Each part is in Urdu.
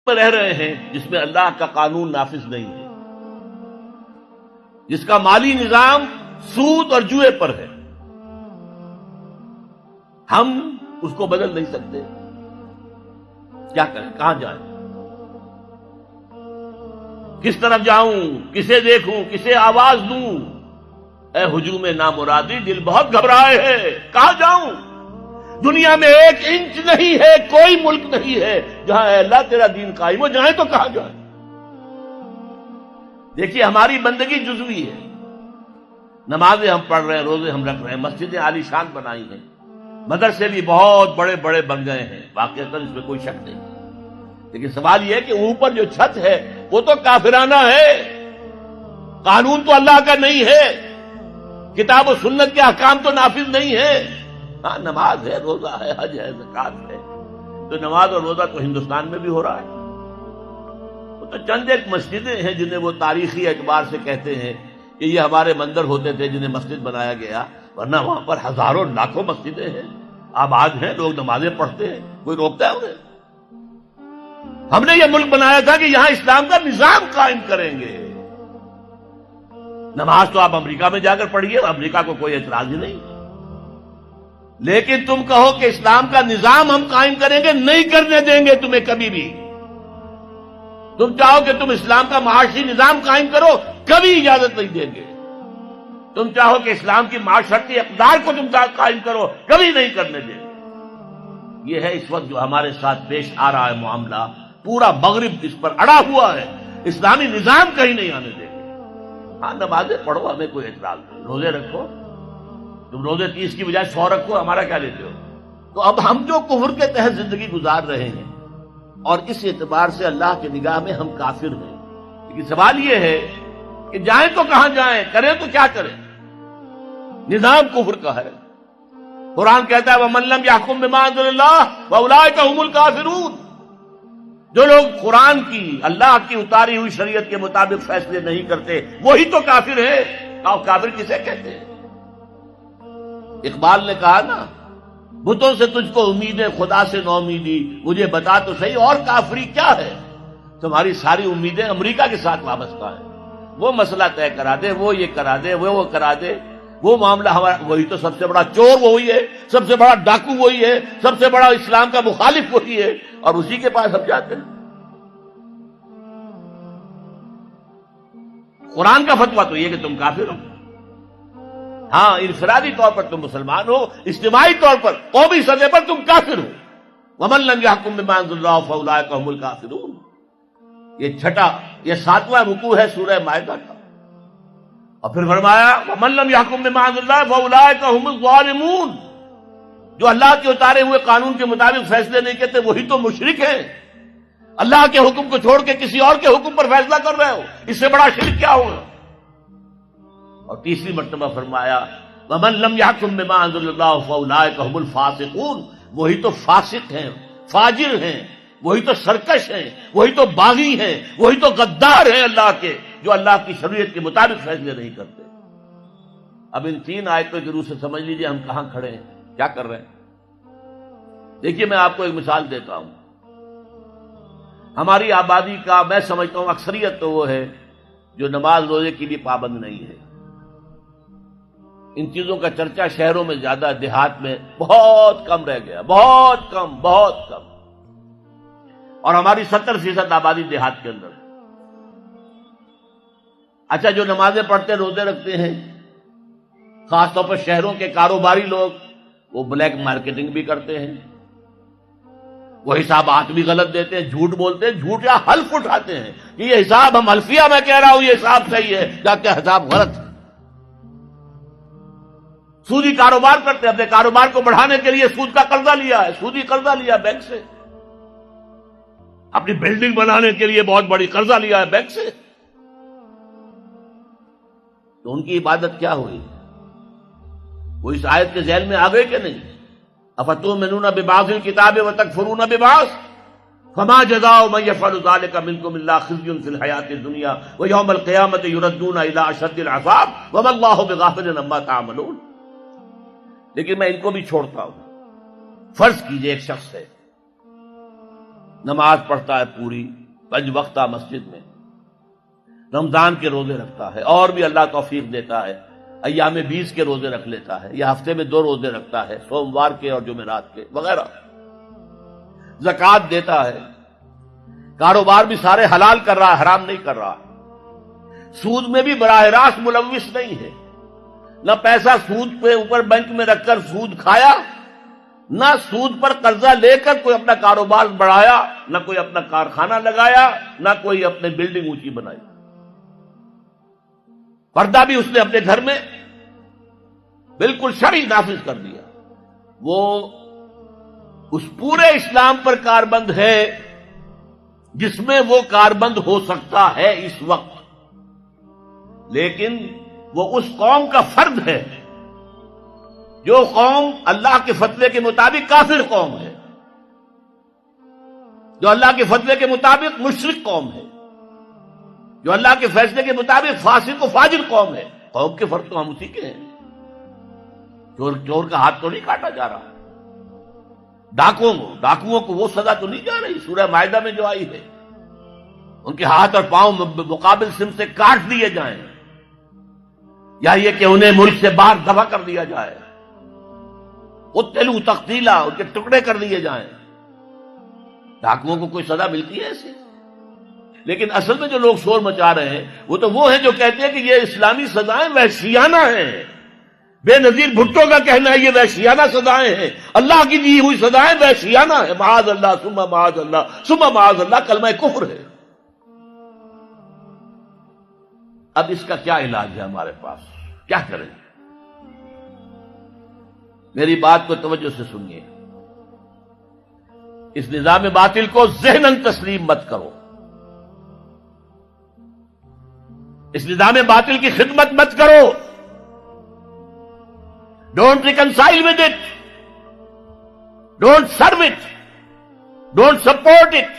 میں رہ رہے ہیں جس میں اللہ کا قانون نافذ نہیں ہے، جس کا مالی نظام سود اور جوئے پر ہے، ہم اس کو بدل نہیں سکتے، کیا کریں، کہاں جائیں، کس طرف جاؤں، کسے دیکھوں، کسے آواز دوں؟ اے ہجوم نامرادی، دل بہت گھبرائے ہے، کہاں جاؤں؟ دنیا میں ایک انچ نہیں ہے، کوئی ملک نہیں ہے جہاں اے اللہ تیرا دین قائم ہو، جائیں تو کہاں جائیں؟ دیکھیے ہماری بندگی جزوی ہے، نمازیں ہم پڑھ رہے ہیں، روزے ہم رکھ رہے ہیں، مسجدیں عالی شان بنائی ہیں، مدرسے بھی بہت بڑے بڑے بن گئے ہیں، واقعتاً اس میں کوئی شک نہیں، لیکن سوال یہ ہے کہ اوپر جو چھت ہے وہ تو کافرانہ ہے، قانون تو اللہ کا نہیں ہے، کتاب و سنت کے احکام تو نافذ نہیں ہے۔ ہاں نماز ہے، روزہ ہے، حج ہے، زکوٰۃ ہے، تو نماز اور روزہ تو ہندوستان میں بھی ہو رہا ہے، وہ تو چند ایک مسجدیں ہیں جنہیں وہ تاریخی اعتبار سے کہتے ہیں کہ یہ ہمارے مندر ہوتے تھے جنہیں مسجد بنایا گیا، ورنہ وہاں پر ہزاروں لاکھوں مسجدیں ہیں، آباد ہیں، لوگ نمازیں پڑھتے ہیں، کوئی روکتا ہے انہیں؟ ہم نے یہ ملک بنایا تھا کہ یہاں اسلام کا نظام قائم کریں گے۔ نماز تو آپ امریکہ میں جا کر پڑھیے، امریکہ کو کوئی اعتراض ہی نہیں، لیکن تم کہو کہ اسلام کا نظام ہم قائم کریں گے، نہیں کرنے دیں گے تمہیں کبھی بھی۔ تم چاہو کہ تم اسلام کا معاشی نظام قائم کرو، کبھی اجازت نہیں دیں گے۔ تم چاہو کہ اسلام کی معاشرتی اقدار کو تم قائم کرو، کبھی نہیں کرنے دیں گے۔ یہ ہے اس وقت جو ہمارے ساتھ پیش آ رہا ہے معاملہ، پورا مغرب اس پر اڑا ہوا ہے، اسلامی نظام کہیں نہیں آنے دیں گے۔ ہاں نمازیں پڑھو، ہمیں کوئی اعتراض نہیں، روزے رکھو، تم روزے 30 کی بجائے 100 رکھو، ہمارا کیا لیتے ہو؟ تو اب ہم جو کفر کے تحت زندگی گزار رہے ہیں اور اس اعتبار سے اللہ کی نگاہ میں ہم کافر ہیں، لیکن سوال یہ ہے کہ جائیں تو کہاں جائیں، کریں تو کیا کریں؟ نظام کفر کا ہے، قرآن کہتا ہے وَمَن لَّمْ يَحْكُم بِمَا أَنزَلَ اللَّهُ فَأُولَٰئِكَ هُمُ الْكَافِرُونَ۔ جو لوگ قرآن کی، اللہ کی اتاری ہوئی شریعت کے مطابق فیصلے نہیں کرتے، وہی تو کافر ہے۔ کافر کسے کہتے ہیں؟ اقبال نے کہا نا، بتوں سے تجھ کو امید ہے، خدا سے نو امیدی، مجھے بتا تو صحیح اور کافری کیا ہے؟ تمہاری ساری امیدیں امریکہ کے ساتھ وابستہ ہیں، وہ مسئلہ طے کرا دے، وہ یہ کرا دے، وہ کرا دے، وہ معاملہ ہمارا، وہی تو سب سے بڑا چور وہی ہے، سب سے بڑا ڈاکو وہی ہے، سب سے بڑا اسلام کا مخالف وہی ہے، اور اسی کے پاس ہم جاتے ہیں۔ قرآن کا فتویٰ تو یہ کہ تم کافر ہو، ہاں انفرادی طور پر تم مسلمان ہو، اجتماعی طور پر قومی سطح پر تم کافر ہو۔ وَمَن لَّمْ يَحْكُم بِمَا أَنزَلَ اللَّهُ فَأُولَٰئِكَ هُمُ الْكَافِرُونَ۔ یہ 7واں رکوع ہے سورہ مائدہ کا، اور پھر فرمایا وَمَن لَّمْ يَحْكُم بِمَا أَنزَلَ اللَّهُ فَأُولَٰئِكَ هُمُ الظَّالِمُونَ۔ جو اللہ کے اتارے ہوئے قانون کے مطابق فیصلے نہیں کرتے وہی تو مشرک ہیں، اللہ کے حکم کو چھوڑ کے کسی اور کے حکم پر فیصلہ کر رہے ہو، اس سے بڑا شرک کیا ہوگا؟ اور تیسری مرتبہ فرمایا وَمَن لَّمْ يَحْكُم بِمَا أَنزَلَ اللَّهُ فَأُولَٰئِكَ هُمُ الْفَاسِقُونَ۔ وہی تو فاسق ہیں، فاجر ہیں، وہی تو سرکش ہیں، وہی تو باغی ہیں، وہی تو غدار ہیں اللہ کے، جو اللہ کی شریعت کے مطابق فیصلے نہیں کرتے۔ اب ان 3 آیتوں کی روح سے سمجھ لیجئے ہم کہاں کھڑے ہیں، کیا کر رہے ہیں۔ دیکھیے میں آپ کو ایک مثال دیتا ہوں، ہماری آبادی کا میں سمجھتا ہوں اکثریت تو وہ ہے جو نماز روزے کی بھی پابند نہیں ہے۔ ان چیزوں کا چرچا شہروں میں زیادہ، دیہات میں بہت کم رہ گیا، بہت کم، بہت کم، اور ہماری 70% آبادی دیہات کے اندر ہے۔ اچھا جو نمازیں پڑھتے روزے رکھتے ہیں، خاص طور پر شہروں کے کاروباری لوگ، وہ بلیک مارکیٹنگ بھی کرتے ہیں، وہ حسابات بھی غلط دیتے ہیں، جھوٹ بولتے ہیں، جھوٹ یا حلف اٹھاتے ہیں کہ یہ حساب ہم حلفیہ میں کہہ رہا ہوں یہ حساب صحیح ہے، جبکہ حساب غلط ہے۔ سودی کاروبار کرتے ہیں، اپنے کاروبار کو بڑھانے کے لیے سود کا قرضہ لیا ہے، سودی قرضہ لیا بینک سے، اپنی بلڈنگ بنانے کے لیے بہت بڑی قرضہ لیا ہے بینک سے، تو ان کی عبادت کیا ہوئی؟ وہ اس آیت کے ذیل میں آ گئے کہ نہیں؟ افتؤمنون ببعض الکتاب وتکفرون ببعض فما جزاء من يفعل ذلك منكم الا خزي في الحياة الدنيا ويوم القيامة يردون الى اشد العذاب وما الله بغافل عما تعملون۔ لیکن میں ان کو بھی چھوڑتا ہوں۔ فرض کیجئے ایک شخص ہے، نماز پڑھتا ہے پوری 5 وقتہ مسجد میں، رمضان کے روزے رکھتا ہے، اور بھی اللہ توفیق دیتا ہے ایام 20 کے روزے رکھ لیتا ہے، یا ہفتے میں 2 روزے رکھتا ہے، سوموار کے اور جمعرات کے وغیرہ، زکوٰۃ دیتا ہے، کاروبار بھی سارے حلال کر رہا ہے، حرام نہیں کر رہا، سود میں بھی براہ راست ملوث نہیں ہے، نہ پیسہ سود پہ اوپر بینک میں رکھ کر سود کھایا، نہ سود پر قرضہ لے کر کوئی اپنا کاروبار بڑھایا، نہ کوئی اپنا کارخانہ لگایا، نہ کوئی اپنے بلڈنگ اونچی بنائی۔ پردہ بھی اس نے اپنے گھر میں بالکل شرعی نافذ کر دیا۔ وہ اس پورے اسلام پر کاربند ہے جس میں وہ کاربند ہو سکتا ہے اس وقت، لیکن وہ اس قوم کا فرد ہے جو قوم اللہ کے فتوے کے مطابق کافر قوم ہے، جو اللہ کے فتوے کے مطابق مشرک قوم ہے، جو اللہ کے فیصلے کے مطابق فاسق و فاجر قوم ہے۔ قوم کے فرد تو ہم اسی کے ہیں۔ چور کا ہاتھ تو نہیں کاٹا جا رہا، ڈاکوؤں کو وہ سزا تو نہیں جا رہی سورہ مائدہ میں جو آئی ہے، ان کے ہاتھ اور پاؤں مقابل سم سے کاٹ دیے جائیں، یا یہ کہ انہیں ملک سے باہر دفع کر دیا جائے، قتلوا تقتیلا، ان کے ٹکڑے کر دیے جائیں۔ ڈاکوؤں کو کوئی سزا ملتی ہے ایسے؟ لیکن اصل میں جو لوگ شور مچا رہے ہیں وہ ہیں جو کہتے ہیں کہ یہ اسلامی سزائیں وحشیانہ ہیں۔ بے نظیر بھٹو کا کہنا ہے یہ وحشیانہ سزائیں ہیں، اللہ کی دی ہوئی سزائیں وحشیانہ ہیں، معاذ اللہ ثم معاذ اللہ ثم معاذ اللہ، کلمہ کفر ہے۔ اب اس کا کیا علاج ہے ہمارے پاس؟ کیا کریں؟ میری بات کو توجہ سے سنیے، اس نظام باطل کو ذہناً تسلیم مت کرو، اس نظام باطل کی خدمت مت کرو، don't reconcile with it, don't serve it, don't support it.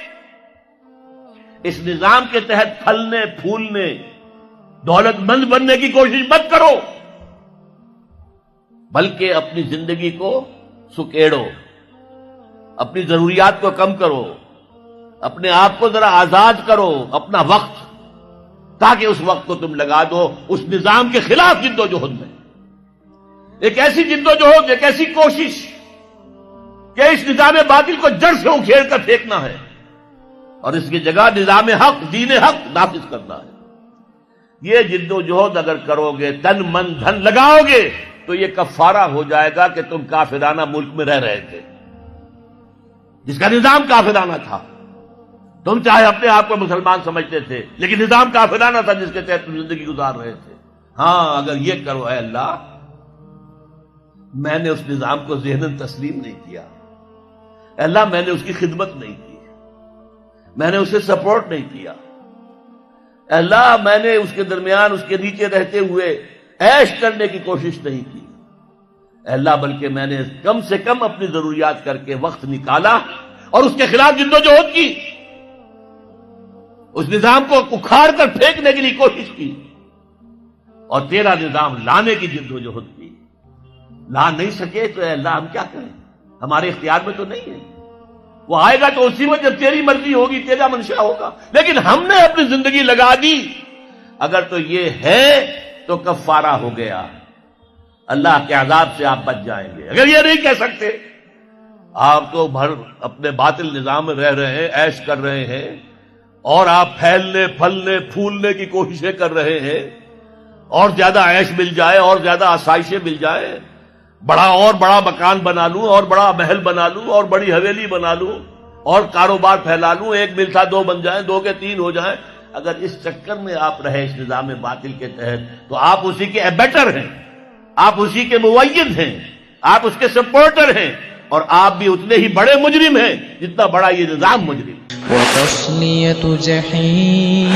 اس نظام کے تحت پھلنے پھولنے دولت مند بننے کی کوشش مت کرو، بلکہ اپنی زندگی کو سکیڑو، اپنی ضروریات کو کم کرو، اپنے آپ کو ذرا آزاد کرو، اپنا وقت، تاکہ اس وقت کو تم لگا دو اس نظام کے خلاف جد و جہد میں۔ ایک ایسی جد و جہد، ایک ایسی کوشش کہ اس نظام باطل کو جڑ سے اکھیڑ کر پھینکنا ہے اور اس کی جگہ نظام حق، دین حق نافذ کرنا ہے۔ یہ جد و جہد اگر کرو گے، تن من دھن لگاؤ گے، تو یہ کفارہ ہو جائے گا کہ تم کافرانہ ملک میں رہ رہے تھے، جس کا نظام کافرانہ تھا۔ تم چاہے اپنے آپ کو مسلمان سمجھتے تھے، لیکن نظام کافرانہ تھا جس کے تحت تم زندگی گزار رہے تھے۔ ہاں، اگر یہ کرو، اے اللہ میں نے اس نظام کو ذہناً تسلیم نہیں کیا، اے اللہ میں نے اس کی خدمت نہیں کی، میں نے اسے سپورٹ نہیں کیا، اے اللہ میں نے اس کے درمیان اس کے نیچے رہتے ہوئے عیش کرنے کی کوشش نہیں کی، اے اللہ بلکہ میں نے کم سے کم اپنی ضروریات کر کے وقت نکالا اور اس کے خلاف جد و جہد کی، اس نظام کو اکھاڑ کر پھینکنے کے لیے کوشش کی، اور تیرا نظام لانے کی جد و جہد کی۔ لا نہیں سکے تو اے اللہ ہم کیا کریں؟ ہمارے اختیار میں تو نہیں ہے، وہ آئے گا تو اسی وقت جب تیری مرضی ہوگی، تیرا منشا ہوگا، لیکن ہم نے اپنی زندگی لگا دی۔ اگر تو یہ ہے تو کفارہ ہو گیا، اللہ کے عذاب سے آپ بچ جائیں گے۔ اگر یہ نہیں کہہ سکتے، آپ تو بھر اپنے باطل نظام میں رہ رہے ہیں، عیش کر رہے ہیں، اور آپ پھیلنے پھلنے پھولنے کی کوششیں کر رہے ہیں، اور زیادہ عیش مل جائے، اور زیادہ آسائشیں مل جائے، بڑا مکان بنا لوں، اور بڑا محل بنا لوں، اور بڑی حویلی بنا لوں، اور کاروبار پھیلا لوں، 1 مل تھا 2 بن جائیں، 2 کے 3 ہو جائیں۔ اگر اس چکر میں آپ رہے اس نظام باطل کے تحت، تو آپ اسی کے ایبیٹر ہیں، آپ اسی کے مؤید ہیں، آپ اس کے سپورٹر ہیں، اور آپ بھی اتنے ہی بڑے مجرم ہیں جتنا بڑا یہ نظام مجرم۔ وَتَصْلِيَةُ جَحِيمٍ